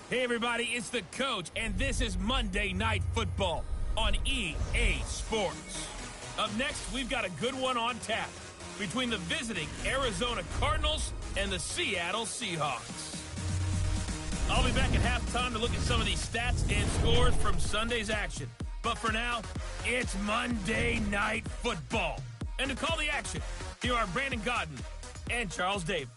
Hey everybody, it's the Coach, and this is Monday Night Football on EA Sports. Up next, we've got a good one on tap between the visiting Arizona Cardinals and the Seattle Seahawks. I'll be back at halftime to look at some of these stats and scores from Sunday's action. But for now, it's Monday Night Football. And to call the action, here are Brandon Godden and Charles Davis.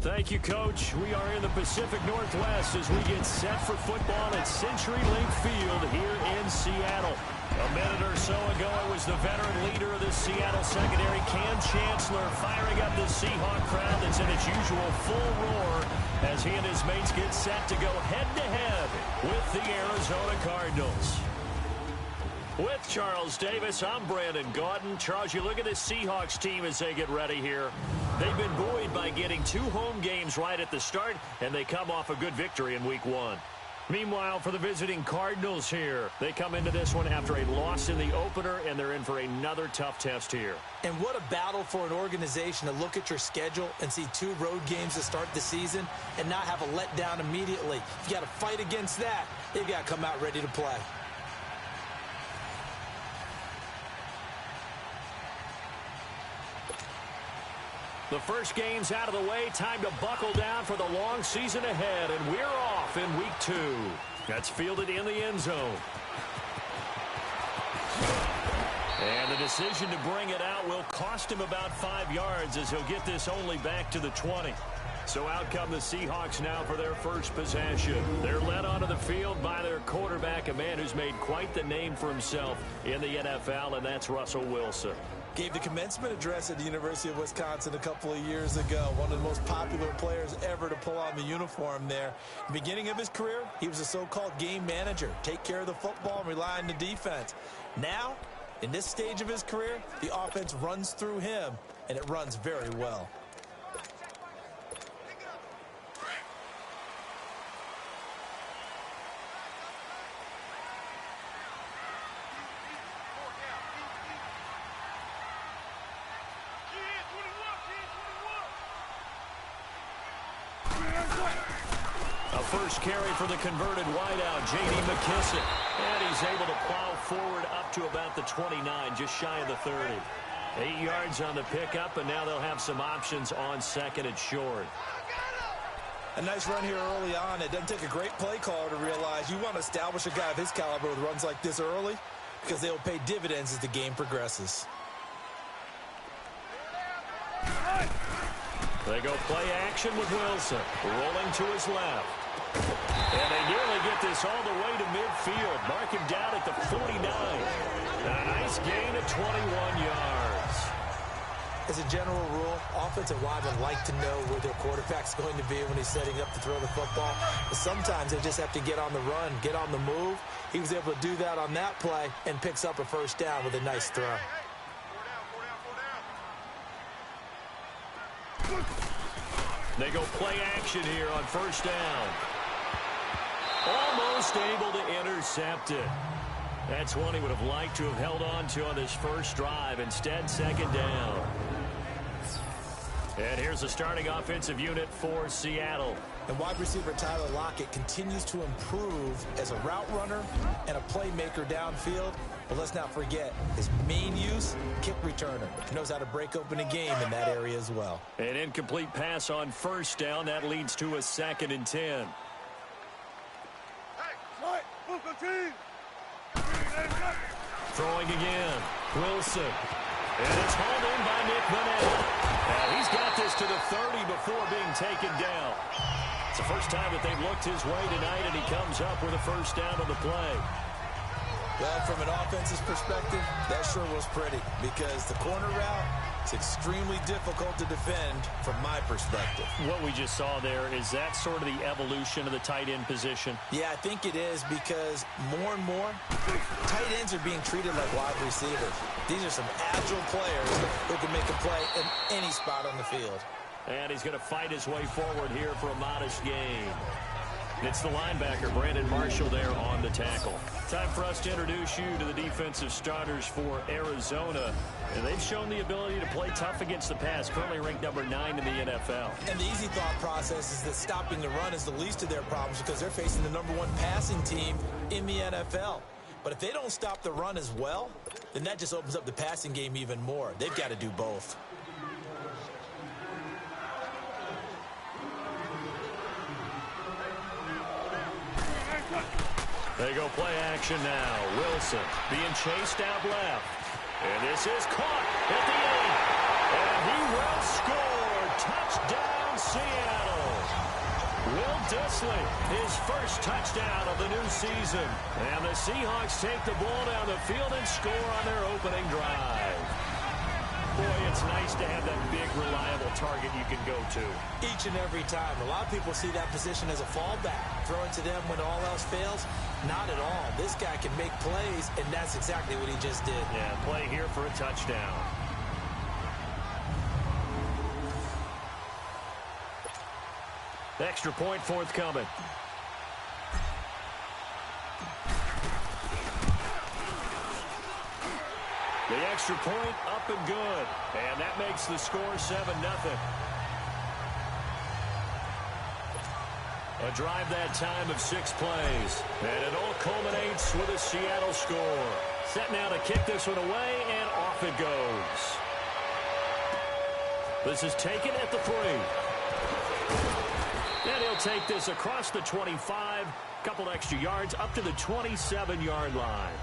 Thank you, Coach. We are in the Pacific Northwest as we get set for football at CenturyLink Field here in Seattle. A minute or so ago, it was the veteran leader of the Seattle secondary, Cam Chancellor, firing up the Seahawk crowd that's in its usual full roar as he and his mates get set to go head-to-head with the Arizona Cardinals. With Charles Davis, I'm Brandon Godden. Charles, you look at the Seahawks team as they get ready here. They've been buoyed by getting 2 home games right at the start, and they come off a good victory in Week 1. Meanwhile, for the visiting Cardinals here, they come into this one after a loss in the opener, and they're in for another tough test here. And what a battle for an organization to look at your schedule and see 2 road games to start the season and not have a letdown immediately. You've got to fight against that. They've got to come out ready to play. The first game's out of the way. Time to buckle down for the long season ahead. And we're off in Week 2. That's fielded in the end zone. And the decision to bring it out will cost him about 5 yards as he'll get this only back to the 20. So out come the Seahawks now for their first possession. They're led onto the field by their quarterback, a man who's made quite the name for himself in the NFL, and that's Russell Wilson. Gave the commencement address at the University of Wisconsin a couple of years ago. One of the most popular players ever to pull on the uniform there. The beginning of his career, he was a so-called game manager. Take care of the football and rely on the defense. Now, in this stage of his career, the offense runs through him, and it runs very well. First carry for the converted wideout, J.D. McKissick. And he's able to plow forward up to about the 29, just shy of the 30. 8 yards on the pickup, and now they'll have some options on second and short. A nice run here early on. It doesn't take a great play caller to realize you want to establish a guy of his caliber with runs like this early because they'll pay dividends as the game progresses. They go play action with Wilson, rolling to his left. And they nearly get this all the way to midfield. Mark him down at the 49. And a nice gain of 21 yards. As a general rule, offensive linemen like to know where their quarterback's going to be when he's setting up to throw the football. But sometimes they just have to get on the run, get on the move. He was able to do that on that play and picks up a first down with a nice throw. They go play action here on first down. Almost able to intercept it. That's one he would have liked to have held on to on his first drive. Instead, second down. And here's the starting offensive unit for Seattle. And wide receiver Tyler Lockett continues to improve as a route runner and a playmaker downfield. But let's not forget, his main use, kick returner. He knows how to break open a game in that area as well. An incomplete pass on first down. That leads to a 2nd and 10. Throwing again. Wilson. And it's hauled in by Nick Vanetta. And he's got this to the 30 before being taken down. It's the first time that they've looked his way tonight, and he comes up with a first down on the play. Well, from an offensive perspective, that sure was pretty because the corner route is extremely difficult to defend from my perspective. What we just saw there, is that sort of the evolution of the tight end position? Yeah, I think it is because more and more, tight ends are being treated like wide receivers. These are some agile players who can make a play in any spot on the field. And he's going to fight his way forward here for a modest gain. It's the linebacker, Brandon Marshall, there on the tackle. Time for us to introduce you to the defensive starters for Arizona. And they've shown the ability to play tough against the pass, currently ranked number 9 in the NFL. And the easy thought process is that stopping the run is the least of their problems because they're facing the number 1 passing team in the NFL. But if they don't stop the run as well, then that just opens up the passing game even more. They've got to do both. They go play action now. Wilson being chased out left. And this is caught at the 8. And he will score. Touchdown, Seattle. Will Dissly, his first touchdown of the new season. And the Seahawks take the ball down the field and score on their opening drive. Boy, it's nice to have that big, reliable target you can go to. Each and every time. A lot of people see that position as a fallback. Throw it to them when all else fails. Not at all. This guy can make plays, and that's exactly what he just did. Yeah, play here for a touchdown. Extra point forthcoming. The extra point up and good. And that makes the score 7-0. A drive that time of 6 plays. And it all culminates with a Seattle score. Set now to kick this one away, and off it goes. This is taken at the 3. And he'll take this across the 25. Couple extra yards up to the 27-yard line.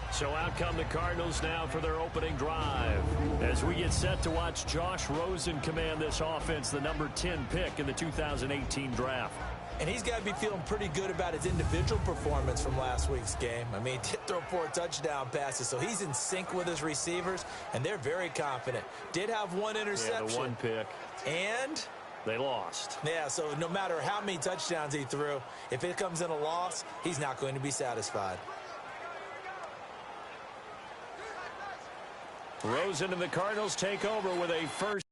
So out come the Cardinals now for their opening drive. As we get set to watch Josh Rosen command this offense, the number 10 pick in the 2018 draft. And he's got to be feeling pretty good about his individual performance from last week's game. I mean, he did throw 4 touchdown passes, so he's in sync with his receivers, and they're very confident. Did have 1 interception. Yeah, the 1 pick. And they lost. Yeah, so no matter how many touchdowns he threw, if it comes in a loss, he's not going to be satisfied. Rosen and the Cardinals take over with a first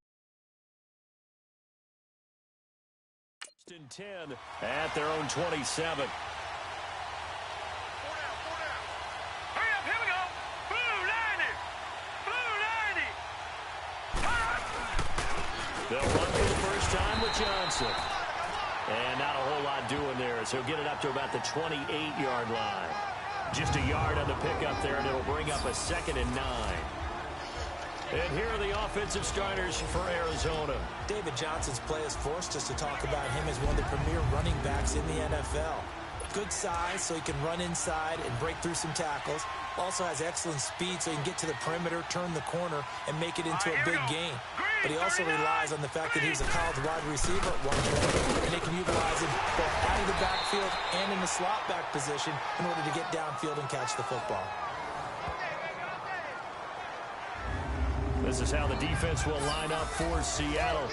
and 10 at their own 27. They'll run for the first time with Johnson. And not a whole lot doing there, so he'll get it up to about the 28-yard line. Just a yard on the pickup there, and it'll bring up a 2nd and 9. And here are the offensive starters for Arizona. David Johnson's play has forced us to talk about him as one of the premier running backs in the NFL. Good size, so he can run inside and break through some tackles. Also has excellent speed, so he can get to the perimeter, turn the corner, and make it into a big gain. But he also relies on the fact that he was a college wide receiver at one point, and they can utilize him both out of the backfield and in the slot back position in order to get downfield and catch the football. This is how the defense will line up for Seattle.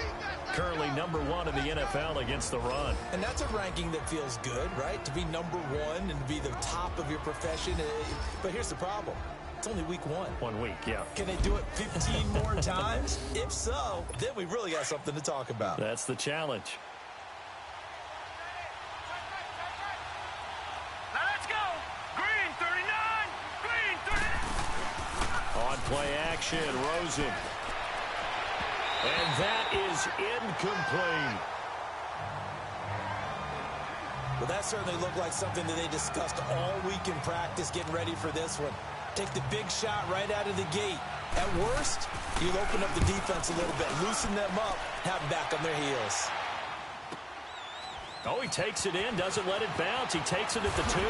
Currently number 1 in the NFL against the run. And that's a ranking that feels good, right? To be number 1 and to be the top of your profession. But here's the problem. It's only week 1. 1 week, yeah. Can they do it 15 more times? If so, then we really got something to talk about. That's the challenge. Play action, Rosen. And that is incomplete. Well, that certainly looked like something that they discussed all week in practice getting ready for this one. Take the big shot right out of the gate. At worst, you'll open up the defense a little bit, loosen them up, have them back on their heels. Oh, he takes it in, doesn't let it bounce. He takes it at the 2.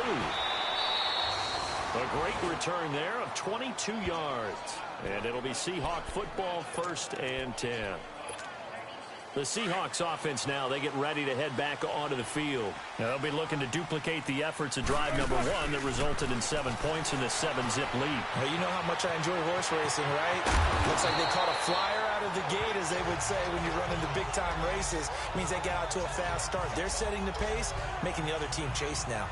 A great return there of 22 yards. And it'll be Seahawk football, 1st and 10. The Seahawks offense now, they get ready to head back onto the field. Now, they'll be looking to duplicate the efforts of drive number 1 that resulted in 7 points in the 7-zip lead. Well, you know how much I enjoy horse racing, right? Looks like they caught a flyer out of the gate, as they would say when you run into big-time races. Means they get out to a fast start. They're setting the pace, making the other team chase now.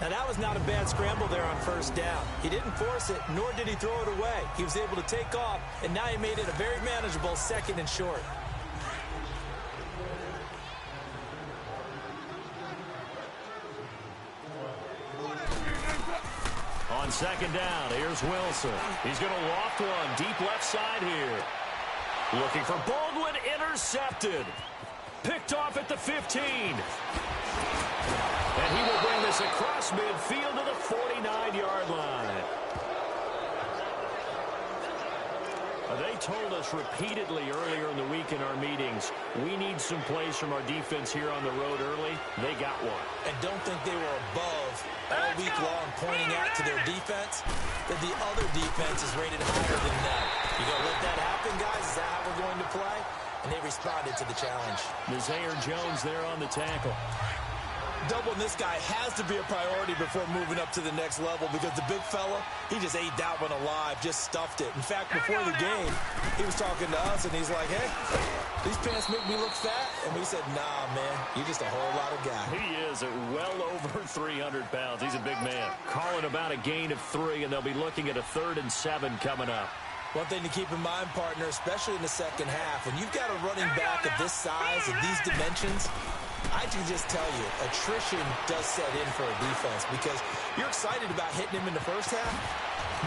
Now, that was not a bad scramble there on 1st down. He didn't force it, nor did he throw it away. He was able to take off, and now he made it a very manageable 2nd and short. second down. Here's Wilson. He's going to loft one deep left side here. Looking for Baldwin, intercepted. Picked off at the 15. And he will bring this across midfield to the 49-yard line. They told us repeatedly earlier in the week in our meetings, we need some plays from our defense here on the road early. They got one. And don't think they were above all week long pointing out to their defense that the other defense is rated higher than them. You going to let that happen, guys? Is that how we're going to play? And they responded to the challenge. Zaire Jones there on the tackle. Doubling this guy has to be a priority before moving up to the next level because the big fella, he just ate that one alive, just stuffed it. In fact, before the game, he was talking to us, and he's like, hey, these pants make me look fat. And we said, nah, man, you're just a whole lot of guy. He is at well over 300 pounds. He's a big man. Calling about a gain of 3, and they'll be looking at a 3rd and 7 coming up. One thing to keep in mind, partner, especially in the second half, when you've got a running back of this size and these dimensions, I can just tell you, attrition does set in for a defense because you're excited about hitting him in the first half.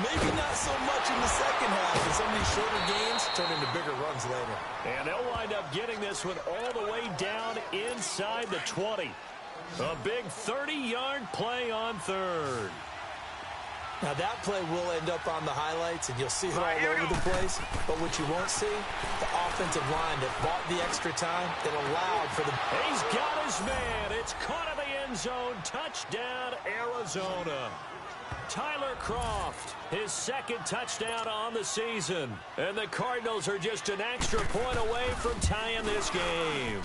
Maybe not so much in the second half, and some of these shorter gains turn into bigger runs later. And they'll wind up getting this one all the way down inside the 20. A big 30-yard play on 3rd. Now, that play will end up on the highlights, and you'll see it all over the place. But what you won't see, the offensive line that bought the extra time, that allowed for the... He's got his man. It's caught in the end zone. Touchdown, Arizona. Tyler Kroft, his 2nd touchdown on the season. And the Cardinals are just an extra point away from tying this game.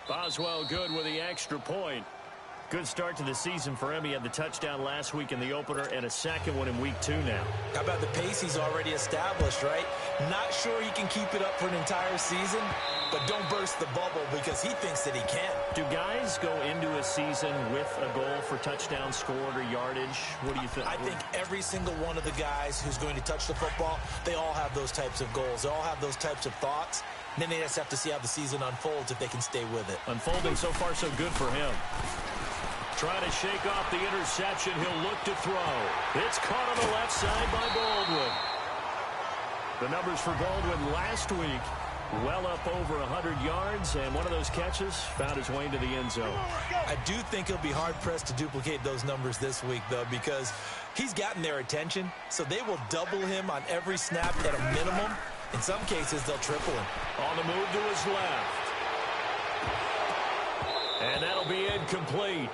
Boswell good with the extra point. Good start to the season for him. He had the touchdown last week in the opener and a second one in week 2 now. How about the pace he's already established, right? Not sure he can keep it up for an entire season, but don't burst the bubble because he thinks that he can. Do guys go into a season with a goal for touchdown scored or yardage? What do you think? I think every single one of the guys who's going to touch the football, they all have those types of goals. They all have those types of thoughts. And then they just have to see how the season unfolds if they can stay with it. Unfolding so far so good for him. Trying to shake off the interception. He'll look to throw. It's caught on the left side by Baldwin. The numbers for Baldwin last week, well up over 100 yards, and one of those catches found his way into the end zone. I do think he'll be hard-pressed to duplicate those numbers this week, though, because he's gotten their attention, so they will double him on every snap at a minimum. In some cases, they'll triple him. On the move to his left. And that'll be incomplete.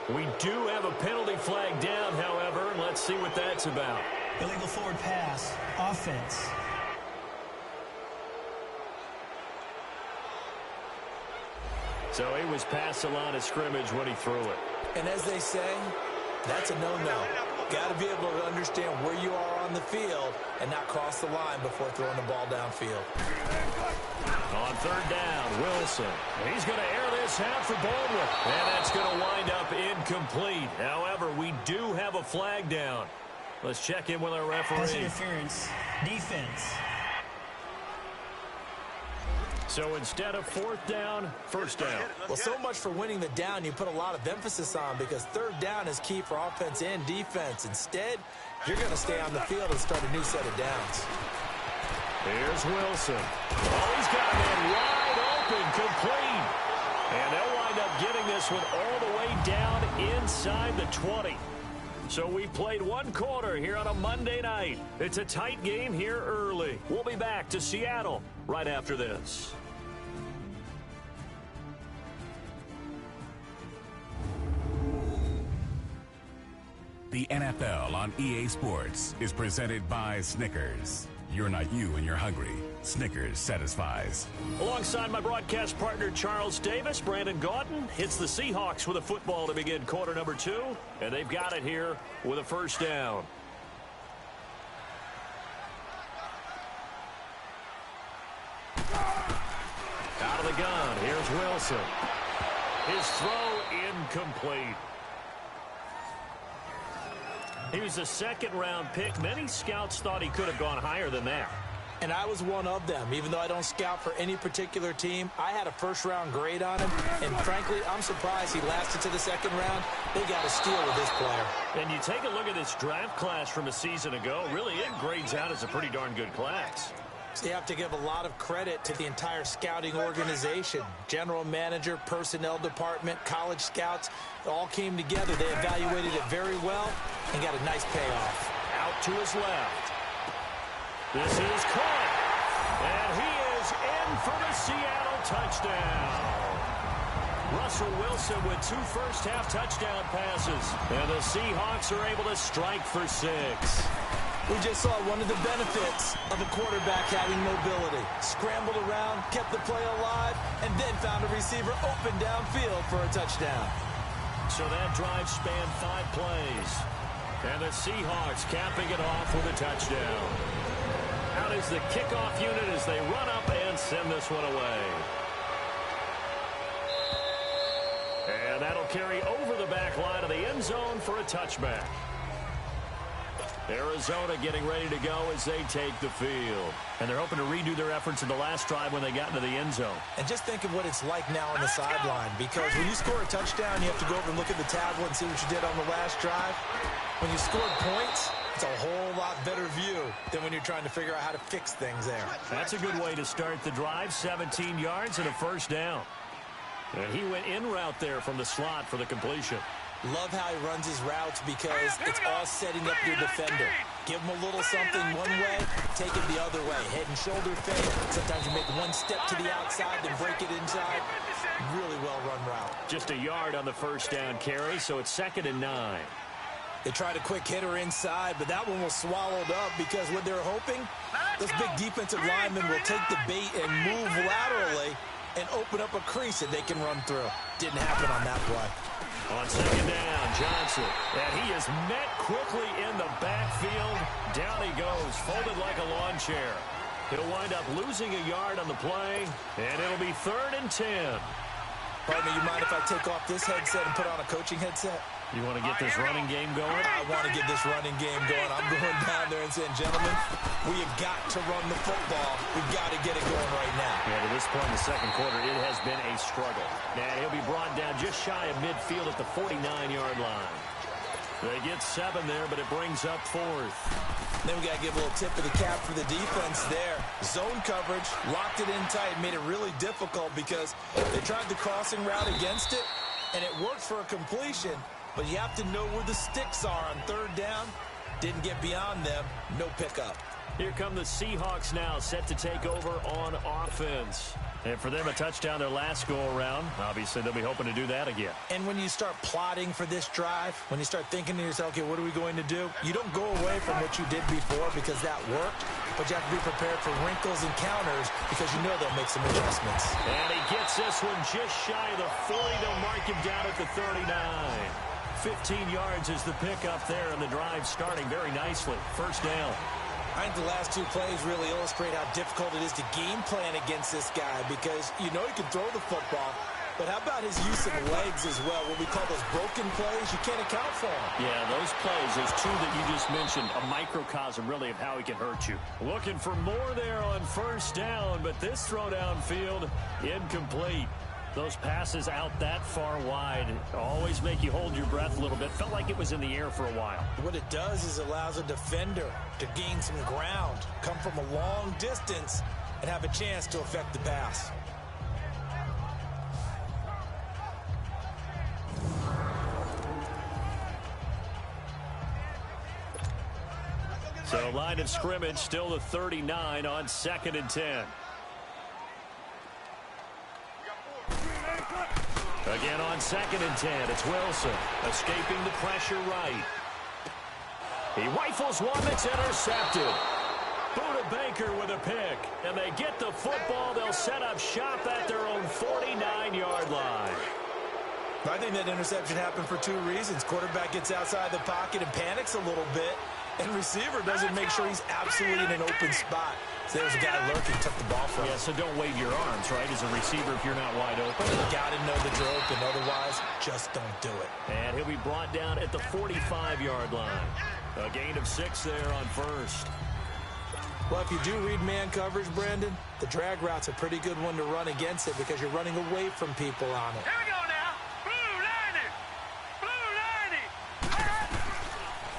We do have a penalty flag down, however, and let's see what that's about. Illegal forward pass, offense. So he was past the line of scrimmage when he threw it. And as they say, that's a no-no. Got to be able to understand where you are on the field and not cross the line before throwing the ball downfield. On 3rd down, Wilson. He's going to air this out for Baldwin. And that's going to wind up incomplete. However, we do have a flag down. Let's check in with our referee. Pass interference. Defense. So instead of 4th down, 1st down. Well, so much for winning the down you put a lot of emphasis on because 3rd down is key for offense and defense. Instead, you're going to stay on the field and start a new set of downs. Here's Wilson. Oh, he's got a man wide open, complete. And they'll wind up getting this one all the way down inside the 20. So we've played 1 quarter here on a Monday night. It's a tight game here early. We'll be back to Seattle right after this. The NFL on EA Sports is presented by Snickers. You're not you when you're hungry. Snickers satisfies. Alongside my broadcast partner, Charles Davis, Brandon Gaudin hits the Seahawks with a football to begin quarter number 2, and they've got it here with a 1st down. Out of the gun, here's Wilson. His throw incomplete. He was a 2nd-round pick. Many scouts thought he could have gone higher than that. And I was one of them. Even though I don't scout for any particular team, I had a first-round grade on him. And frankly, I'm surprised he lasted to the second round. They got a steal with this player. And you take a look at this draft class from a season ago, really it grades out as a pretty darn good class. So you have to give a lot of credit to the entire scouting organization. General manager, personnel department, college scouts, all came together. They evaluated it very well and got a nice payoff. Out to his left. This is caught. And he is in for the Seattle touchdown. Russell Wilson with 2 first-half touchdown passes. And the Seahawks are able to strike for 6. We just saw one of the benefits of a quarterback having mobility. Scrambled around, kept the play alive, and then found a receiver open downfield for a touchdown. So that drive spanned 5 plays. And the Seahawks capping it off with a touchdown. Out is the kickoff unit as they run up and send this one away. And that'll carry over the back line of the end zone for a touchback. Arizona getting ready to go as they take the field. And they're hoping to redo their efforts in the last drive when they got into the end zone. And just think of what it's like now on the sideline. Because when you score a touchdown, you have to go over and look at the tablet and see what you did on the last drive. When you scored points, it's a whole lot better view than when you're trying to figure out how to fix things there. That's a good way to start the drive. 17 yards and a first down. And he went in route there from the slot for the completion. Love how he runs his routes because it's all setting up your defender. Give him a little something one way, take it the other way. Head and shoulder fake. Sometimes you make one step to the outside, then break it inside. Really well-run route. Just a yard on the first down carry, so it's 2nd and 9. They tried a quick hitter inside, but that one was swallowed up because what they're hoping, those big defensive linemen will take the bait and move laterally and open up a crease that they can run through. Didn't happen on that play. On 2nd down, Johnson. And he is met quickly in the backfield. Down he goes, folded like a lawn chair. He'll wind up losing a yard on the play, and it'll be 3rd and 10. Pardon me, you mind if I take off this headset and put on a coaching headset? You want to get this running game going? I want to get this running game going. I'm going down there and saying, gentlemen, we have got to run the football. We've got to get it going right now. Yeah, to this point in the second quarter, it has been a struggle. And he'll be brought down just shy of midfield at the 49-yard line. They get 7 there, but it brings up 4th. Then we got to give a little tip of the cap for the defense there. Zone coverage, locked it in tight, made it really difficult because they tried the crossing route against it, and it worked for a completion. But you have to know where the sticks are on 3rd down. Didn't get beyond them. No pickup. Here come the Seahawks now, set to take over on offense. And for them, a touchdown their last go-around. Obviously, they'll be hoping to do that again. And when you start plotting for this drive, when you start thinking to yourself, okay, what are we going to do? You don't go away from what you did before because that worked. But you have to be prepared for wrinkles and counters because you know they'll make some adjustments. And he gets this one just shy of the 40. They'll mark him down at the 39. 15 yards is the pickup there, and the drive starting very nicely. First down. I think the last 2 plays really illustrate how difficult it is to game plan against this guy because you know he can throw the football, but how about his use of legs as well? What we call those broken plays, you can't account for them. Yeah, those plays, those 2 that you just mentioned, a microcosm really of how he can hurt you. Looking for more there on first down, but this throw downfield, incomplete. Those passes out that far wide always make you hold your breath a little bit. Felt like it was in the air for a while. What it does is allows a defender to gain some ground, come from a long distance, and have a chance to affect the pass. So line of scrimmage still the 39 on 2nd and 10. Again on 2nd and 10, it's Wilson escaping the pressure right. He rifles one that's intercepted. Buda Baker with a pick, and they get the football. They'll set up shop at their own 49-yard line. I think that interception happened for 2 reasons. Quarterback gets outside the pocket and panics a little bit, and receiver doesn't make sure he's absolutely in an open spot. So there's a guy lurking, took the ball from him. Yeah, so don't wave your arms, right, as a receiver if you're not wide open. You got to know that you're open. Otherwise, just don't do it. And he'll be brought down at the 45-yard line. A gain of 6 there on first. Well, if you do read man coverage, Brandon, the drag route's a pretty good one to run against it because you're running away from people on it. Here we go now. Blue 90. Blue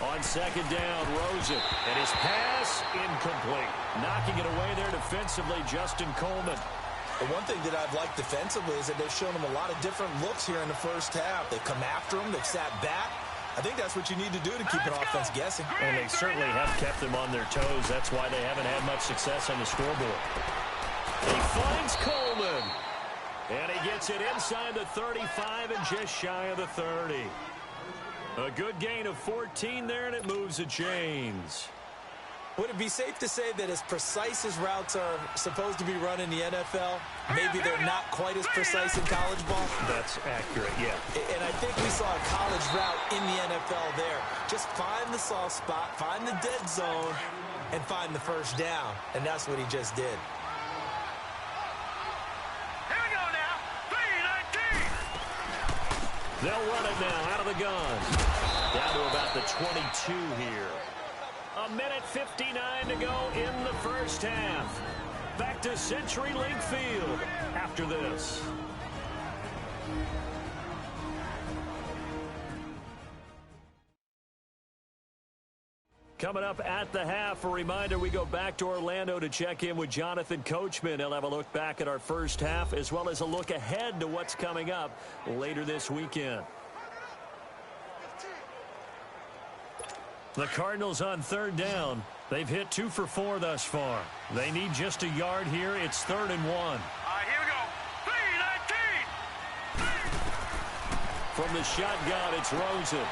90. On second down, Rosen. And his pass incomplete. Knocking it away there defensively, Justin Coleman. The one thing that I've liked defensively is that they've shown him a lot of different looks here in the first half. They've come after him. They've sat back. I think that's what you need to do to keep an offense guessing. And they certainly have kept them on their toes. That's why they haven't had much success on the scoreboard. He finds Coleman. And he gets it inside the 35 and just shy of the 30. A good gain of 14 there, and it moves the chains. Would it be safe to say that as precise as routes are supposed to be run in the NFL, maybe they're not quite as precise in college ball? That's accurate, yeah. And I think we saw a college route in the NFL there. Just find the soft spot, find the dead zone, and find the first down. And that's what he just did. Here we go now. 3-19. They'll run it now out of the gun. Down to about the 22 here. A minute 59 to go in the first half. Back to CenturyLink Field after this. Coming up at the half, a reminder, we go back to Orlando to check in with Jonathan Coachman. He'll have a look back at our first half as well as a look ahead to what's coming up later this weekend. The Cardinals on third down. They've hit 2 for 4 thus far. They need just a yard here. It's 3rd and 1. All right, here we go. 3-19. From the shotgun, it's Rosen.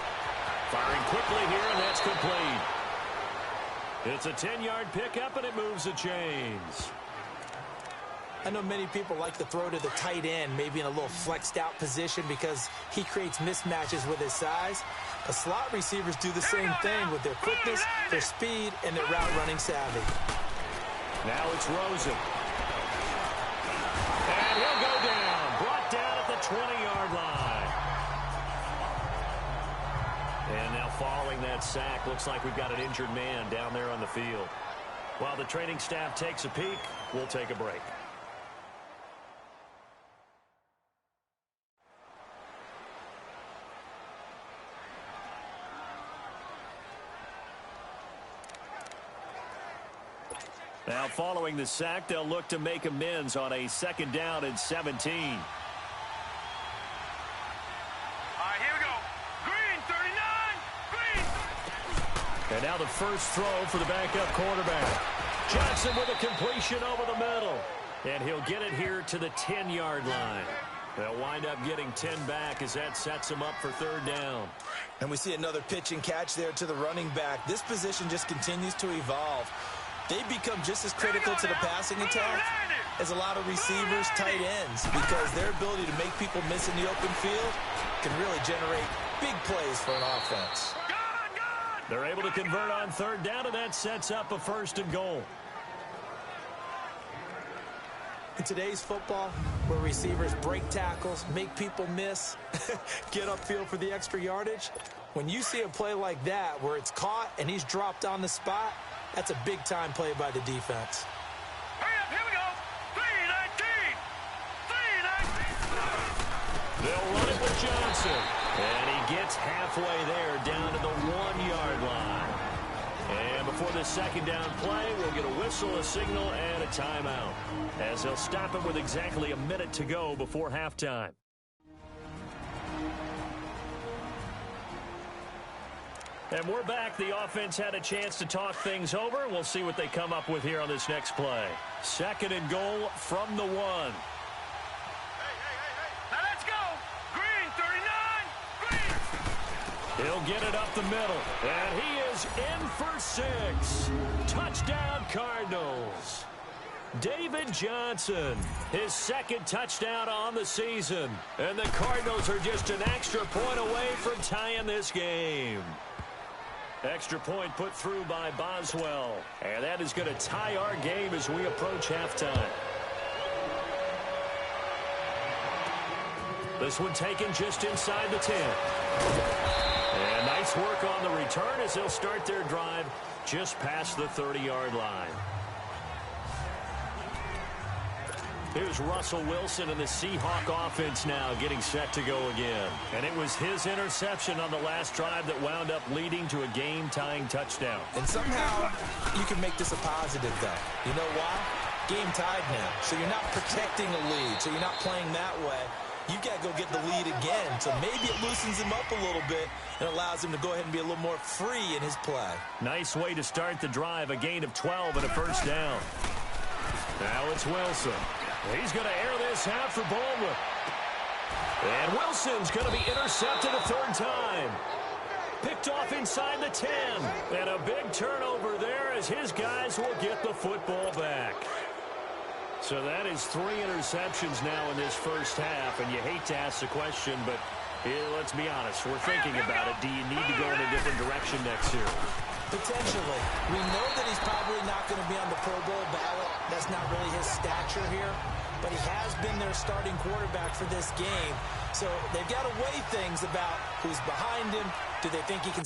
Firing quickly here, and that's complete. It's a 10-yard pickup, and it moves the chains. I know many people like to throw to the tight end, maybe in a little flexed out position because he creates mismatches with his size. The slot receivers do the same thing with their quickness, their speed, and their route running savvy. Now it's Rosen. And he'll go down. Brought down at the 20-yard line. And now following that sack, looks like we've got an injured man down there on the field. While the training staff takes a peek, we'll take a break. Now following the sack, they'll look to make amends on a 2nd down and 17. All right, here we go. Green, 39. Green. And now the first throw for the backup quarterback. Johnson with a completion over the middle. And he'll get it here to the 10-yard line. They'll wind up getting 10 back as that sets them up for 3rd down. And we see another pitch and catch there to the running back. This position just continues to evolve. They become just as critical to the passing attack as a lot of receivers, tight ends, because their ability to make people miss in the open field can really generate big plays for an offense. They're able to convert on 3rd down, and that sets up a 1st and goal. In today's football, where receivers break tackles, make people miss, get upfield for the extra yardage, when you see a play like that where it's caught and he's dropped on the spot, that's a big-time play by the defense. Hurry up, here we go. 3-19. 3-19. They'll run it with Johnson. And he gets halfway there down to the 1-yard line. And before the 2nd down play, we'll get a whistle, a signal, and a timeout, as they'll stop it with exactly a minute to go before halftime. And we're back. The offense had a chance to talk things over. We'll see what they come up with here on this next play. 2nd and goal from the 1. Hey. Now let's go. Green, 39. Green. He'll get it up the middle. And he is in for 6. Touchdown, Cardinals. David Johnson, his 2nd touchdown on the season. And the Cardinals are just an extra point away from tying this game. Extra point put through by Boswell. And that is going to tie our game as we approach halftime. This one taken just inside the 10. And nice Let's work on the return as they'll start their drive just past the 30-yard line. Here's Russell Wilson and the Seahawks offense now getting set to go again. And it was his interception on the last drive that wound up leading to a game-tying touchdown. And somehow you can make this a positive, though. You know why? Game tied now. So you're not protecting a lead. So you're not playing that way. You got to go get the lead again. So maybe it loosens him up a little bit and allows him to go ahead and be a little more free in his play. Nice way to start the drive. A gain of 12 and a first down. Now it's Wilson. He's going to air this out for Baldwin. And Wilson's going to be intercepted a third time. Picked off inside the 10. And a big turnover there as his guys will get the football back. So that is 3 interceptions now in this first half. And you hate to ask the question, but let's be honest. We're thinking about it. Do you need to go in a different direction next year? Potentially. We know that he's probably not going to be on the Pro Bowl ballot. That's not really his stature here. But he has been their starting quarterback for this game. So they've got to weigh things about who's behind him. Do they think he can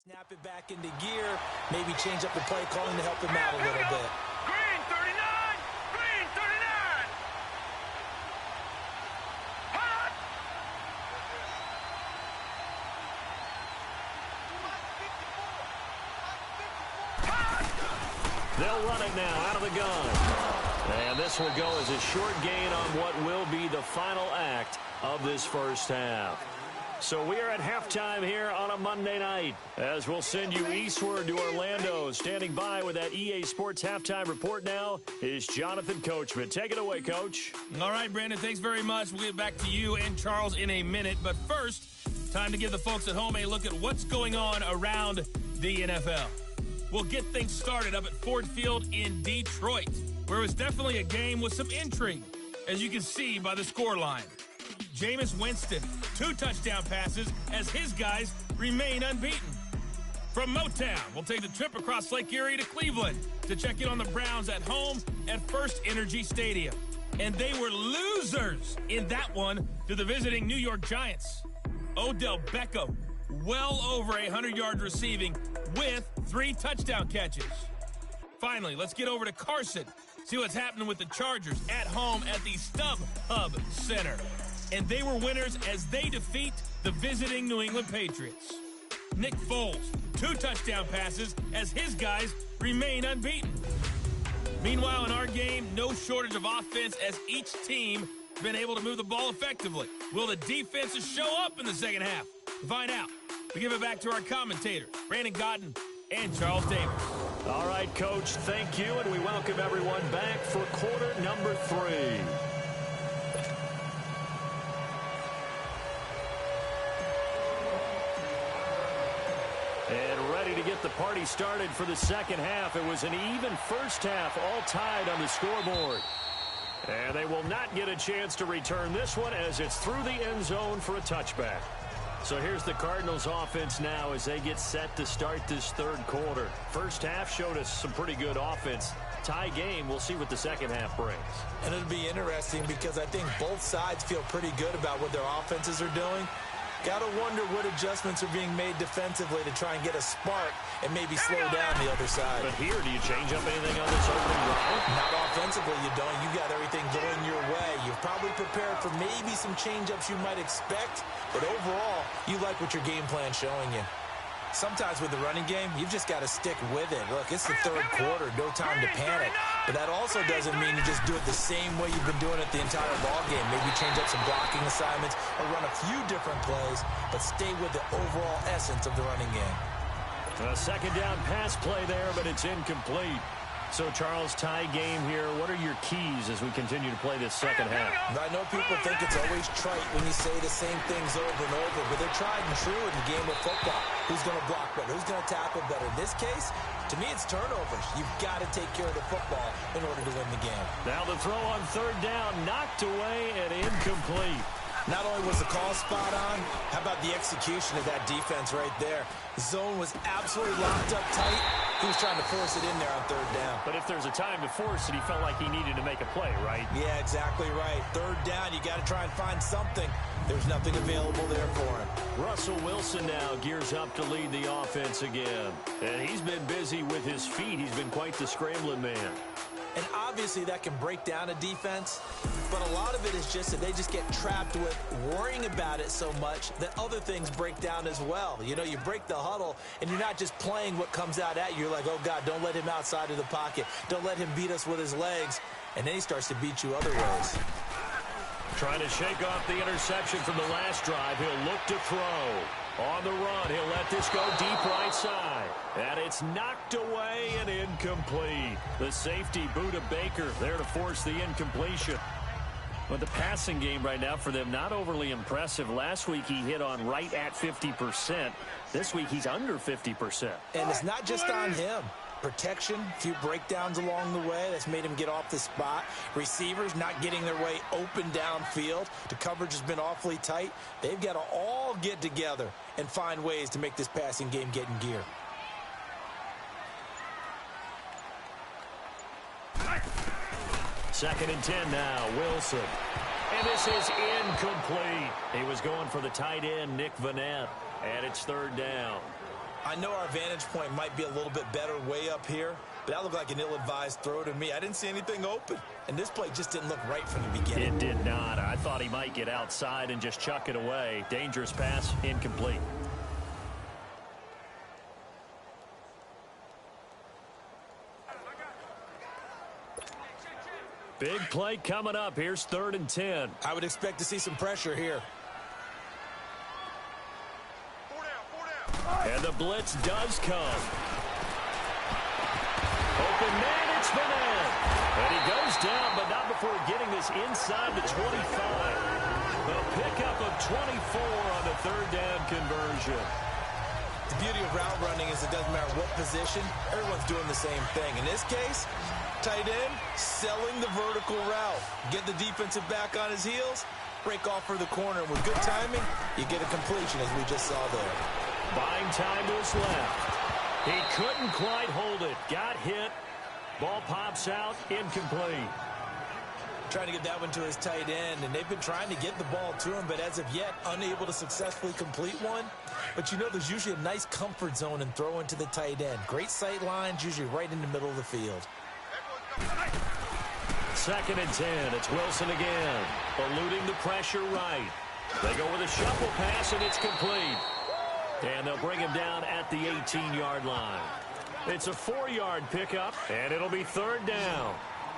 snap it back into gear, maybe change up the play calling to help him out a little bit? Green 39! Green 39! Hot! They'll run it now out of the gun. And this will go as a short gain on what will be the final act of this first half. So we are at halftime here on a Monday night as we'll send you eastward to Orlando. Standing by with that EA Sports halftime report now is Jonathan Coachman. Take it away, Coach. All right, Brandon, thanks very much. We'll get back to you and Charles in a minute. But first, time to give the folks at home a look at what's going on around the NFL. We'll get things started up at Ford Field in Detroit, where it was definitely a game with some intrigue, as you can see by the scoreline. Jameis Winston, 2 touchdown passes as his guys remain unbeaten. From Motown, we'll take the trip across Lake Erie to Cleveland to check in on the Browns at home at First Energy Stadium. And they were losers in that one to the visiting New York Giants. Odell Beckham, well over 100 yards receiving with 3 touchdown catches. Finally, let's get over to Carson, see what's happening with the Chargers at home at the StubHub Center. And they were winners as they defeat the visiting New England Patriots. Nick Foles, 2 touchdown passes as his guys remain unbeaten. Meanwhile, in our game, no shortage of offense as each team has been able to move the ball effectively. Will the defenses show up in the second half? To find out, we give it back to our commentators, Brandon Godden and Charles Davis. All right, Coach, thank you, and we welcome everyone back for quarter number 3. And ready to get the party started for the second half. It was an even first half, all tied on the scoreboard. And they will not get a chance to return this one as it's through the end zone for a touchback. So here's the Cardinals offense now as they get set to start this third quarter. First half showed us some pretty good offense. Tie game, we'll see what the second half brings. And it'll be interesting because I think both sides feel pretty good about what their offenses are doing. Got to wonder what adjustments are being made defensively to try and get a spark and maybe slow down the other side. But here, do you change up anything on this opening drive? Not offensively, you don't. You got everything going your way. You've probably prepared for maybe some change-ups you might expect, but overall, you like what your game plan's showing you. Sometimes with the running game, you've just got to stick with it. Look, it's the third quarter, no time to panic. But that also doesn't mean you just do it the same way you've been doing it the entire ball game. Maybe change up some blocking assignments or run a few different plays, but stay with the overall essence of the running game. A second down pass play there, but it's incomplete. So, Charles, tie game here. What are your keys as we continue to play this second half? I know people think it's always trite when you say the same things over and over, but they're tried and true in the game of football. Who's going to block better? Who's going to tackle better? In this case, to me, it's turnovers. You've got to take care of the football in order to win the game. Now the throw on third down, knocked away and incomplete. Not only was the call spot on, how about the execution of that defense right there? The zone was absolutely locked up tight. He was trying to force it in there on third down. But if there's a time to force it, he felt like he needed to make a play, right? Yeah, exactly right. Third down, you got to try and find something. There's nothing available there for him. Russell Wilson now gears up to lead the offense again. And he's been busy with his feet. He's been quite the scrambling man. And obviously that can break down a defense, but a lot of it is just that they just get trapped with worrying about it so much that other things break down as well. You know, you break the huddle, and you're not just playing what comes out at you. You're like, oh, God, don't let him outside of the pocket. Don't let him beat us with his legs. And then he starts to beat you other ways. Trying to shake off the interception from the last drive. He'll look to throw. On the run, he'll let this go deep right side. And it's knocked away and incomplete. The safety, Buda Baker, there to force the incompletion. But the passing game right now for them, not overly impressive. Last week he hit on right at 50%. This week he's under 50%. And it's not just on him. Protection, a few breakdowns along the way. That's made him get off the spot. Receivers not getting their way open downfield. The coverage has been awfully tight. They've got to all get together and find ways to make this passing game get in gear. Second and 10 now, Wilson. And this is incomplete. He was going for the tight end, Nick Vanette. And it's third down. I know our vantage point might be a little bit better way up here, but that looked like an ill-advised throw to me. I didn't see anything open, and this play just didn't look right from the beginning. It did not. I thought he might get outside and just chuck it away. Dangerous pass, incomplete. Big play coming up. Here's third and 10. I would expect to see some pressure here. And the blitz does come. Open man, it's Vanette. And he goes down, but not before getting this inside the 25. A pickup of 24 on the third down conversion. The beauty of route running is it doesn't matter what position, everyone's doing the same thing. In this case, tight end, selling the vertical route. Get the defensive back on his heels, break off for the corner. And with good timing, you get a completion as we just saw there. Buying time to his left. He couldn't quite hold it. Got hit. Ball pops out. Incomplete. Trying to get that one to his tight end, and they've been trying to get the ball to him, but as of yet, unable to successfully complete one. But you know, there's usually a nice comfort zone in throwing to the tight end. Great sight lines, usually right in the middle of the field. Second and 10. It's Wilson again. Eluding the pressure right. They go with a shuffle pass, and it's complete. And they'll bring him down at the 18-yard line. It's a 4-yard pickup, and it'll be third down.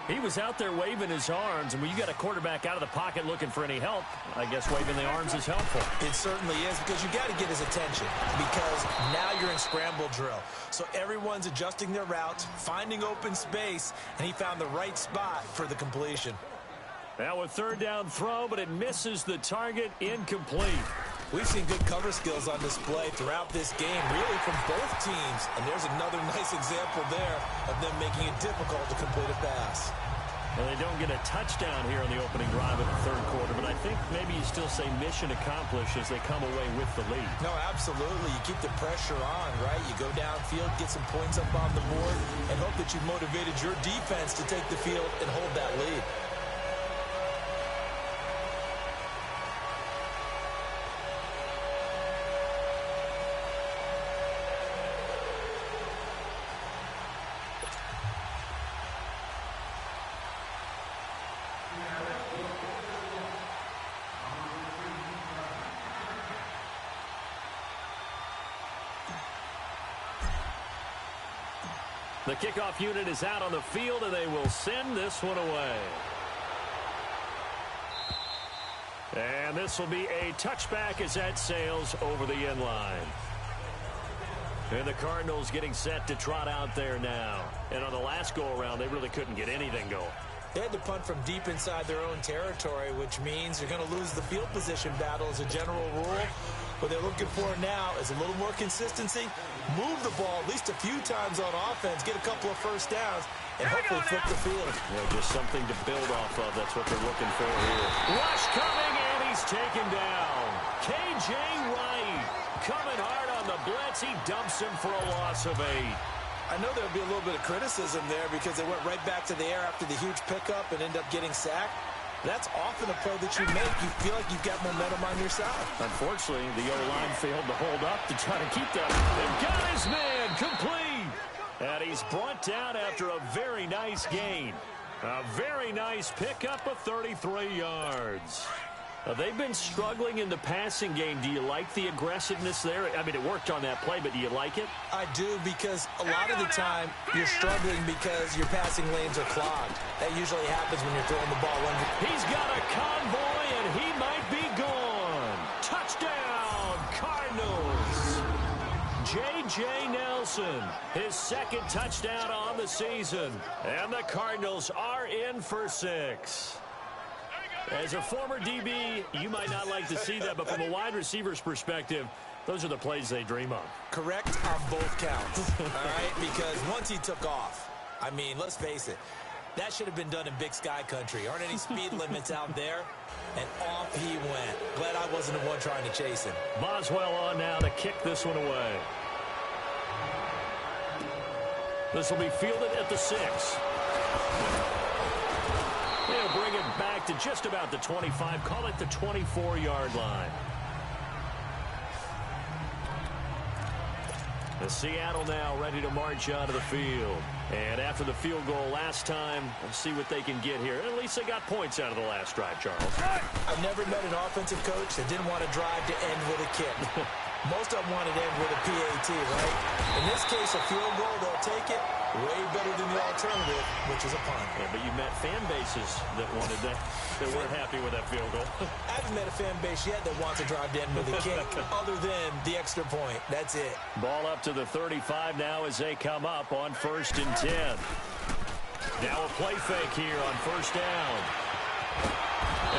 He was out there waving his arms, and when you got a quarterback out of the pocket looking for any help, I guess waving the arms is helpful. It certainly is, because you got to get his attention, because now you're in scramble drill. So everyone's adjusting their routes, finding open space, and he found the right spot for the completion. Now a third down throw, but it misses the target, incomplete. We've seen good cover skills on display throughout this game, really from both teams. And there's another nice example there of them making it difficult to complete a pass. Well, they don't get a touchdown here in the opening drive of the third quarter, but I think maybe you still say mission accomplished as they come away with the lead. No, absolutely. You keep the pressure on, right? You go downfield, get some points up on the board, and hope that you've motivated your defense to take the field and hold that lead. The kickoff unit is out on the field, and they will send this one away. And this will be a touchback as that sails over the end line. And the Cardinals getting set to trot out there now. And on the last go-around, they really couldn't get anything going. They had to punt from deep inside their own territory, which means you're going to lose the field position battle as a general rule. What they're looking for now is a little more consistency, move the ball at least a few times on offense, get a couple of first downs, and hopefully flip the field. Yeah, just something to build off of. That's what they're looking for here. Rush coming, and he's taken down. K.J. Wright coming hard on the blitz. He dumps him for a loss of 8. I know there'll be a little bit of criticism there because they went right back to the air after the huge pickup and end up getting sacked. That's often a play that you make. You feel like you've got momentum on your side. Unfortunately, the O-line failed to hold up to try to keep that. They've got his man complete. And he's brought down after a very nice gain. A very nice pickup of 33 yards. They've been struggling in the passing game. Do you like the aggressiveness there? I mean, it worked on that play, but do you like it? I do, because a lot of the time you're struggling because your passing lanes are clogged. That usually happens when you're throwing the ball under. He's got a convoy, and he might be gone. Touchdown, Cardinals. J.J. Nelson, his second touchdown on the season. And the Cardinals are in for 6. As a former DB, you might not like to see that, but from a wide receiver's perspective, those are the plays they dream of. Correct on both counts, all right? Because once he took off, I mean, let's face it, that should have been done in Big Sky Country. Aren't any speed limits out there? And off he went. Glad I wasn't the one trying to chase him. Boswell on now to kick this one away. This will be fielded at the 6. They'll bring it back to just about the 25. Call it the 24-yard line. The Seattle now ready to march out of the field. And after the field goal last time, let's see what they can get here. At least they got points out of the last drive, Charles. I've never met an offensive coach that didn't want to drive to end with a kick. Most of them wanted to end with a PAT, right? In this case, a field goal, they'll take it. Way better than the alternative, which is a punt. Yeah, but you met fan bases that wanted that. They weren't happy with that field goal. I haven't met a fan base yet that wants to drive to end with a kick other than the extra point. That's it. Ball up to the 35 now as they come up on 1st and 10. Now a play fake here on 1st down.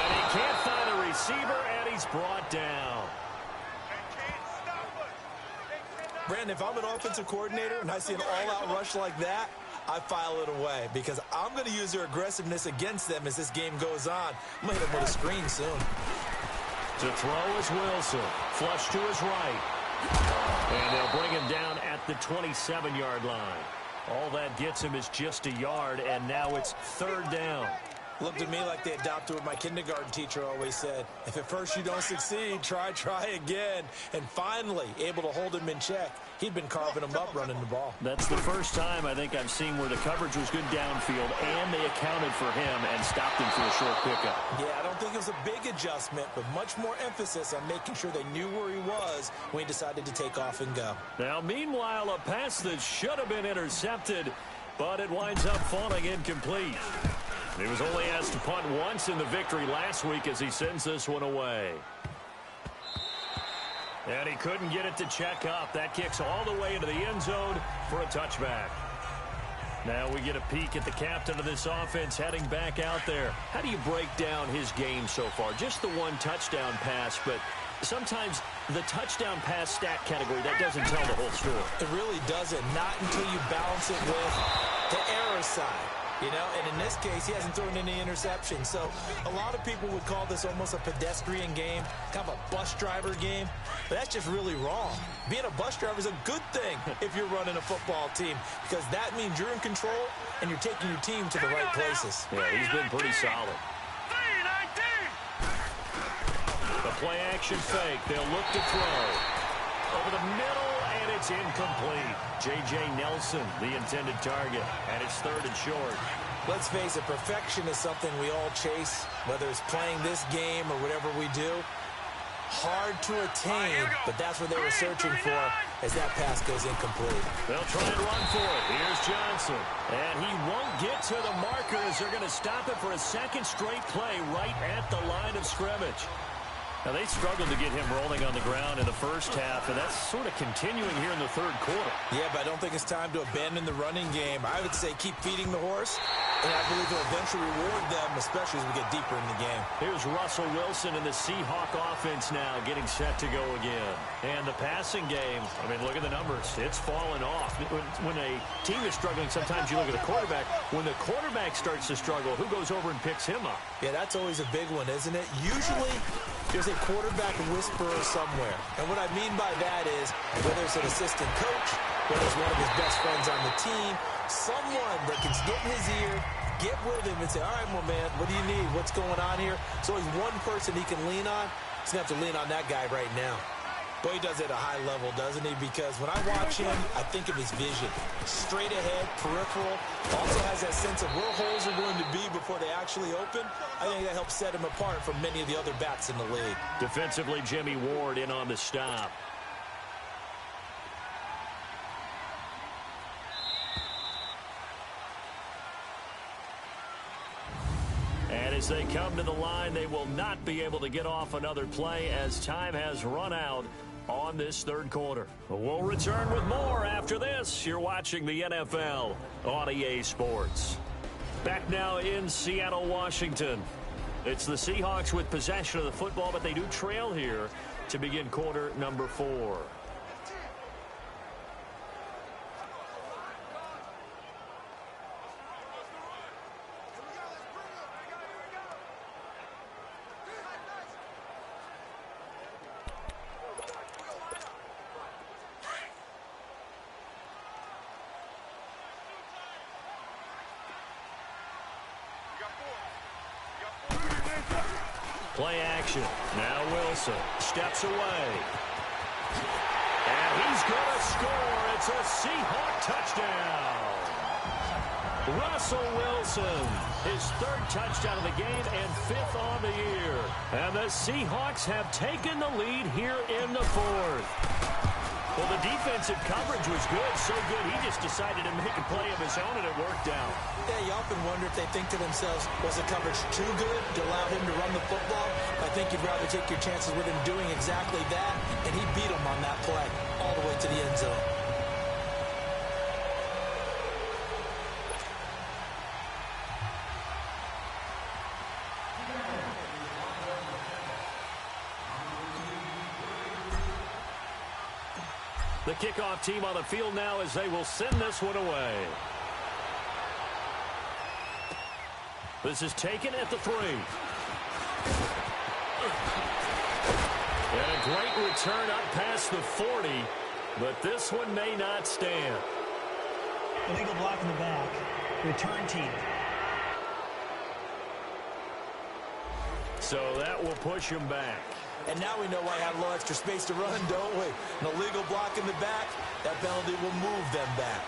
And he can't find a receiver, and he's brought down. Brandon, if I'm an offensive coordinator and I see an all-out rush like that, I file it away because I'm going to use their aggressiveness against them as this game goes on. I'm going to hit them with a screen soon. To throw is Wilson. Flush to his right. And they'll bring him down at the 27-yard line. All that gets him is just a yard, and now it's 3rd down. Looked at me like they adopted what my kindergarten teacher always said. If at first you don't succeed, try again. And finally, able to hold him in check. He'd been carving him up running the ball. That's the first time I think I've seen where the coverage was good downfield, and they accounted for him and stopped him for a short pickup. Yeah, I don't think it was a big adjustment, but much more emphasis on making sure they knew where he was when he decided to take off and go. Now, meanwhile, a pass that should have been intercepted, but it winds up falling incomplete. He was only asked to punt once in the victory last week as he sends this one away. And he couldn't get it to check up. That kicks all the way into the end zone for a touchback. Now we get a peek at the captain of this offense heading back out there. How do you break down his game so far? Just the one touchdown pass, but sometimes the touchdown pass stat category, that doesn't tell the whole story. It really doesn't. Not until you balance it with the error side. You know, and in this case, he hasn't thrown any interceptions. So a lot of people would call this almost a pedestrian game, kind of a bus driver game. But that's just really wrong. Being a bus driver is a good thing if you're running a football team because that means you're in control and you're taking your team to the right places. Yeah, he's been pretty solid. The play action fake. They'll look to throw. Over the middle, and it's incomplete. J.J. Nelson, the intended target, and it's 3rd and short. Let's face it, perfection is something we all chase, whether it's playing this game or whatever we do. Hard to attain, but that's what they were searching for as that pass goes incomplete. They'll try and run for it. Here's Johnson. And he won't get to the marker as they're going to stop it for a second straight play right at the line of scrimmage. Now, they struggled to get him rolling on the ground in the first half, and that's sort of continuing here in the 3rd quarter. Yeah, but I don't think it's time to abandon the running game. I would say keep feeding the horse, and I believe it'll eventually reward them, especially as we get deeper in the game. Here's Russell Wilson in the Seahawk offense now getting set to go again. And the passing game, I mean, look at the numbers. It's fallen off. When a team is struggling, sometimes you look at the quarterback. When the quarterback starts to struggle, who goes over and picks him up? Yeah, that's always a big one, isn't it? Usually There's a quarterback whisperer somewhere. And what I mean by that is, whether it's an assistant coach, whether it's one of his best friends on the team, someone that can get in his ear, get with him and say, all right, well, man, what do you need? What's going on here? So he's one person he can lean on. He's going to have to lean on that guy right now. But he does it at a high level, doesn't he? Because when I watch him, I think of his vision. Straight ahead, peripheral. Also has that sense of where holes are going to be before they actually open. I think that helps set him apart from many of the other backs in the league. Defensively, Jimmy Ward in on the stop. And as they come to the line, they will not be able to get off another play as time has run out on this third quarter. We'll return with more after this. You're watching the NFL on EA Sports. Back now in Seattle, Washington. It's the Seahawks with possession of the football, but they do trail here to begin quarter number 4. Play action. Now Wilson steps away. And he's going to score. It's a Seahawk touchdown. Russell Wilson, his 3rd touchdown of the game and 5th on the year. And the Seahawks have taken the lead here in the 4th. Well, the defensive coverage was good, so good he just decided to make a play of his own, and it worked out. Yeah, you often wonder if they think to themselves, was the coverage too good to allow him to run the football? I think you'd rather take your chances with him doing exactly that, and he beat him on that play all the way to the end zone. The kickoff team on the field now as they will send this one away. This is taken at the 3. And a great return up past the 40, but this one may not stand. Illegal block in the back. Return team. So that will push him back. And now we know why I have a little extra space to run, don't we? An illegal block in the back, that penalty will move them back.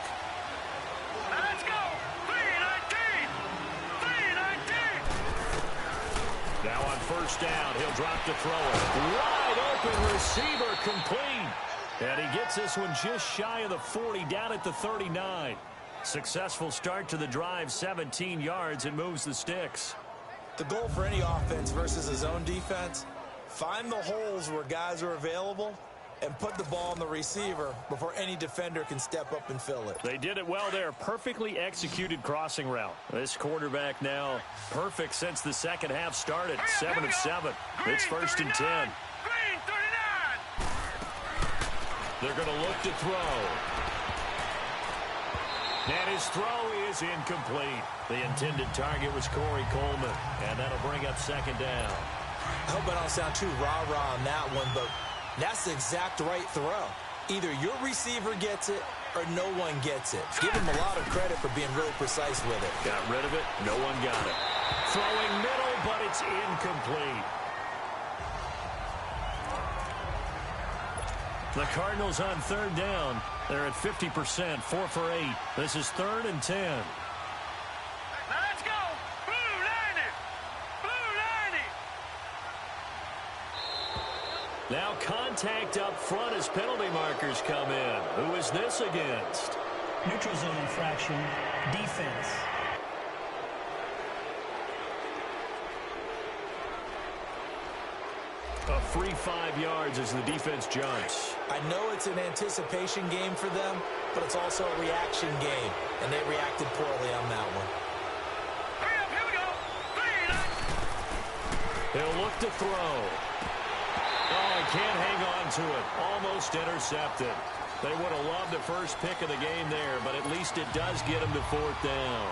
Now let's go. 3-19. 3-19. Now on first down, he'll drop to throw it. Wide open receiver complete. And he gets this one just shy of the 40, down at the 39. Successful start to the drive, 17 yards, and moves the sticks. The goal for any offense versus a zone defense, find the holes where guys are available and put the ball on the receiver before any defender can step up and fill it. They did it well there. Perfectly executed crossing route. This quarterback now perfect since the second half started. 7 of 7. It's 1st and 10. Green 39. They're going to look to throw. And his throw is incomplete. The intended target was Corey Coleman. And that'll bring up 2nd down. I hope I don't sound too rah-rah on that one, but that's the exact right throw. Either your receiver gets it or no one gets it. Give him a lot of credit for being really precise with it. Got rid of it. No one got it. Throwing middle, but it's incomplete. The Cardinals on 3rd down. They're at 50%, 4 for 8. This is 3rd and 10. Now let's go. Blue 90. Blue 90. Now contact up front as penalty markers come in. Who is this against? Neutral zone infraction. Defense. A free 5 yards as the defense jumps. I know it's an anticipation game for them, but it's also a reaction game, and they reacted poorly on that one. Hurry up, here we go. 3-9. He'll look to throw. Oh, he can't hang on to it. Almost intercepted. They would have loved the first pick of the game there, but at least it does get him to 4th down.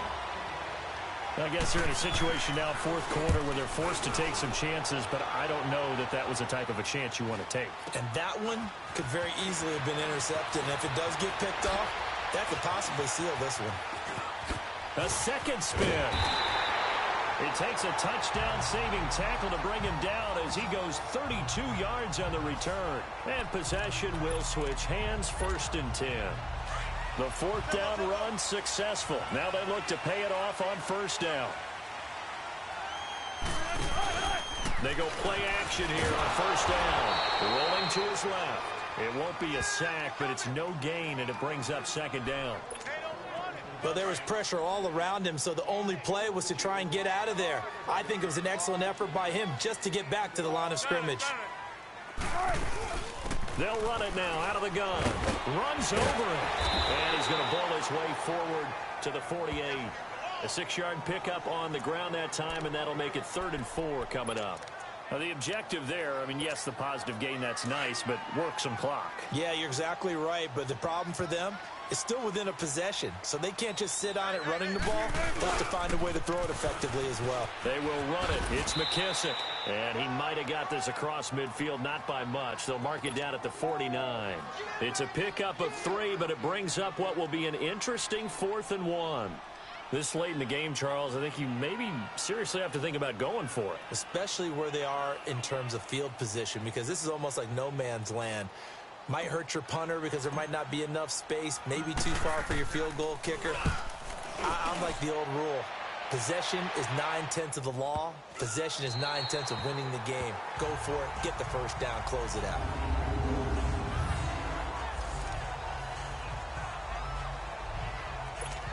I guess they're in a situation now, fourth quarter, where they're forced to take some chances, but I don't know that that was the type of a chance you want to take. And that one could very easily have been intercepted. And if it does get picked off, that could possibly seal this one. A second spin. It takes a touchdown-saving tackle to bring him down as he goes 32 yards on the return. And possession will switch hands, 1st and 10. The fourth down run successful. Now they look to pay it off on 1st down. They go play action here on 1st down. Rolling to his left. It won't be a sack, but it's no gain, and it brings up 2nd down. Well, there was pressure all around him, so the only play was to try and get out of there. I think it was an excellent effort by him just to get back to the line of scrimmage. They'll run it now out of the gun. Runs over it. And he's going to ball his way forward to the 48. A 6-yard pickup on the ground that time, and that'll make it 3rd and 4 coming up. Now, the objective there, I mean, yes, the positive gain, that's nice, but work some clock. Yeah, you're exactly right, but the problem for them is still within a possession, so they can't just sit on it running the ball. They'll have to find a way to throw it effectively as well. They will run it. It's McKissick, and he might have got this across midfield, not by much. They'll mark it down at the 49. It's a pickup of 3, but it brings up what will be an interesting 4th and 1. This late in the game, Charles, I think you maybe seriously have to think about going for it. Especially where they are in terms of field position, because this is almost like no man's land. Might hurt your punter because there might not be enough space, maybe too far for your field goal kicker. I'm like the old rule. Possession is 9/10 of the law. Possession is 9/10 of winning the game. Go for it, get the 1st down, close it out.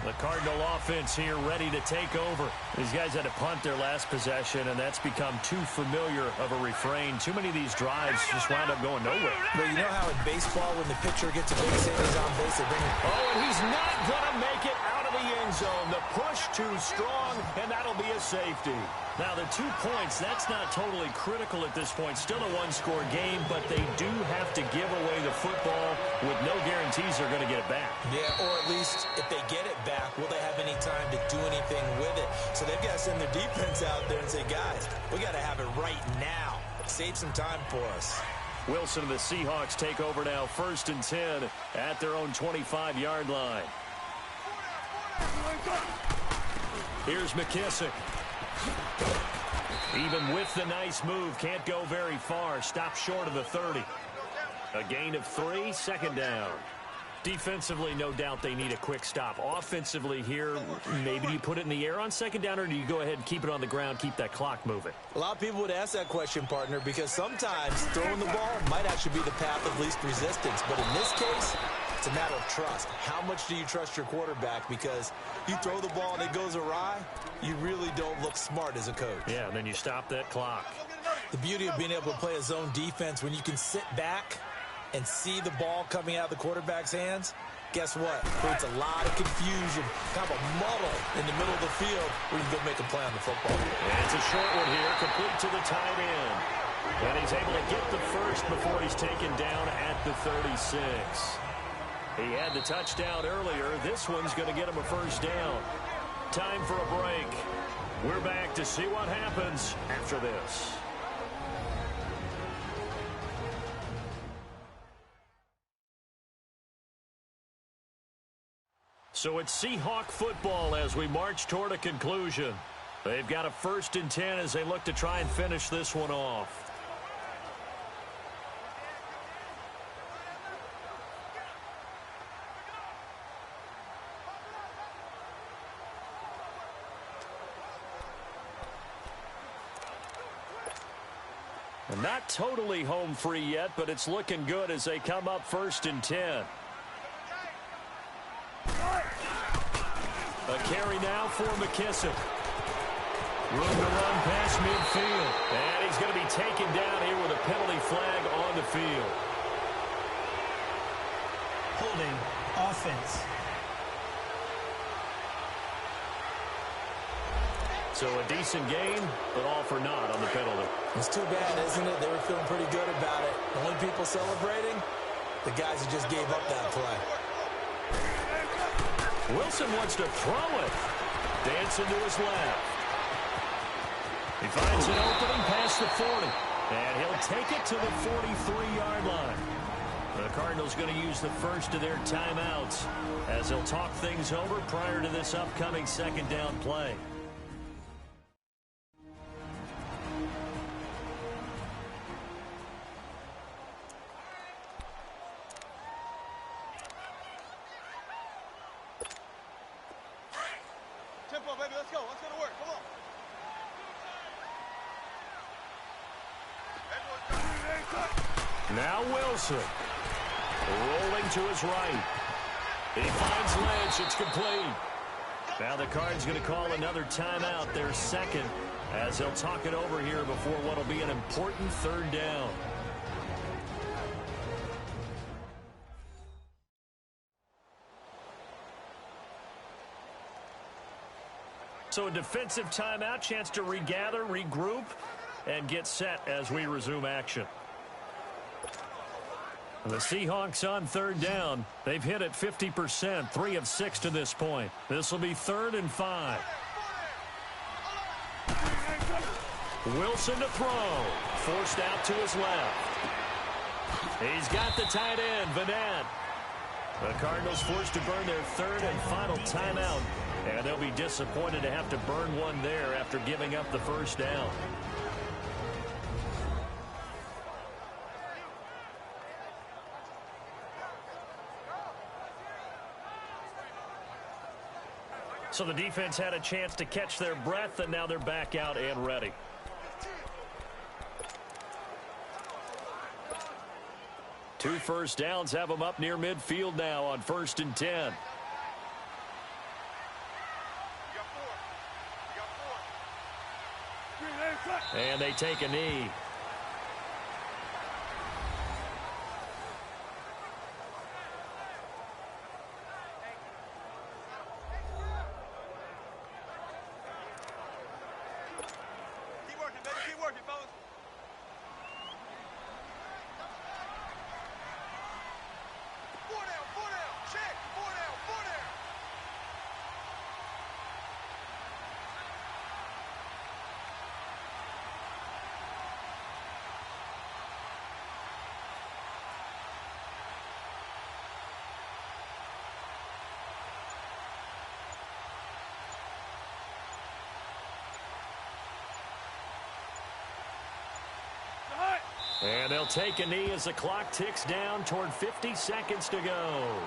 The Cardinal offense here ready to take over. These guys had to punt their last possession, and that's become too familiar of a refrain. Too many of these drives just wind up going nowhere. But you know how in baseball, when the pitcher gets a base hit, he's on base, they bring him. Oh, and he's not going to make it out of the end zone. The push too strong, and that'll be a safety. Now, the 2 points, that's not totally critical at this point. Still a one-score game, but they do have to give away the football with no guarantees they're going to get it back. Yeah, or at least if they get it back, will they have any time to do anything with it? So they've got to send their defense out there and say, guys, we got to have it right now. Save some time for us. Wilson and the Seahawks take over now, 1st and 10 at their own 25-yard line. Here's McKissick. Even with the nice move, can't go very far. Stop short of the 30. A gain of 3, 2nd down. Defensively, no doubt they need a quick stop. Offensively here, maybe do you put it in the air on 2nd down, or do you go ahead and keep it on the ground, keep that clock moving? A lot of people would ask that question, partner, because sometimes throwing the ball might actually be the path of least resistance. But in this case, it's a matter of trust. How much do you trust your quarterback? Because you throw the ball and it goes awry, you really don't look smart as a coach. Yeah, and then you stop that clock. The beauty of being able to play a zone defense, when you can sit back and see the ball coming out of the quarterback's hands, guess what? Creates a lot of confusion, kind of a muddle in the middle of the field where you can go make a play on the football. And it's a short one here, complete to the tight end. And he's able to get the first before he's taken down at the 36. He had the touchdown earlier. This one's going to get him a 1st down. Time for a break. We're back to see what happens after this. So it's Seahawk football as we march toward a conclusion. They've got a 1st and 10 as they look to try and finish this one off. And not totally home free yet, but it's looking good as they come up 1st and 10. A carry now for McKissick. Room to run past midfield. And he's going to be taken down here with a penalty flag on the field. Holding offense. So a decent game, but all for naught on the penalty. It's too bad, isn't it? They were feeling pretty good about it. The only people celebrating, the guys who just gave up that play. Wilson wants to throw it. Dancing to his left. He finds an opening past the 40. And he'll take it to the 43-yard line. The Cardinals going to use the first of their timeouts as they'll talk things over prior to this upcoming second down play. Tempo, baby, let's go. Let's go to work. Come on. Now Wilson. Rolling to his right. He finds Lynch. It's complete. Now the Cards going to call another timeout, their second, as they'll talk it over here before what will be an important third down. So a defensive timeout, chance to regather, regroup, and get set as we resume action. The Seahawks on third down. They've hit it 50%, 3 of 6 to this point. This will be 3rd and 5. Wilson to throw. Forced out to his left. He's got the tight end, Vanette. The Cardinals forced to burn their 3rd and final timeout. And they'll be disappointed to have to burn one there after giving up the first down. So the defense had a chance to catch their breath, and now they're back out and ready. Two first downs have them up near midfield now on 1st and 10. And they take a knee. Keep working, baby. Keep working, fellas. Four down. Check. Four down. And they'll take a knee as the clock ticks down toward 50 seconds to go.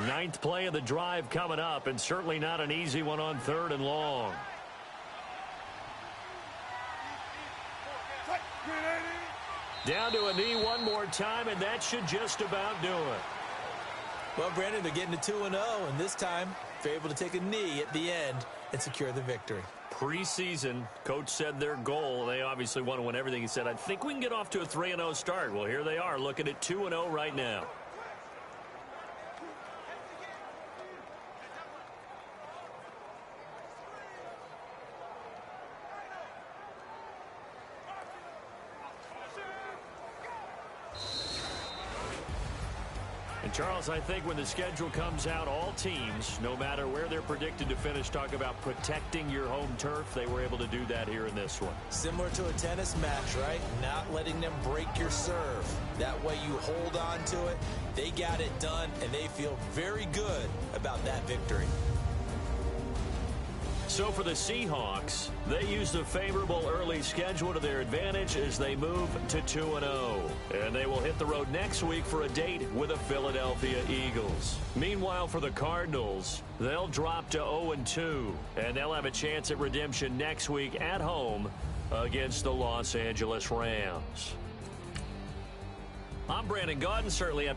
Ninth play of the drive coming up, and certainly not an easy one on 3rd and long. Down to a knee one more time, and that should just about do it. Well, Brandon, they're getting to 2-0, and this time they're able to take a knee at the end and secure the victory. Preseason, coach said their goal, they obviously want to win everything. He said, I think we can get off to a 3-0 start. Well, here they are, looking at 2-0 right now. And Charles, I think when the schedule comes out, all teams, no matter where they're predicted to finish, talk about protecting your home turf. They were able to do that here in this one. Similar to a tennis match, right? Not letting them break your serve. That way you hold on to it. They got it done, and they feel very good about that victory. So for the Seahawks, they use the favorable early schedule to their advantage as they move to 2-0. And they will hit the road next week for a date with the Philadelphia Eagles. Meanwhile, for the Cardinals, they'll drop to 0-2. And they'll have a chance at redemption next week at home against the Los Angeles Rams. I'm Brandon Gaudin, certainly.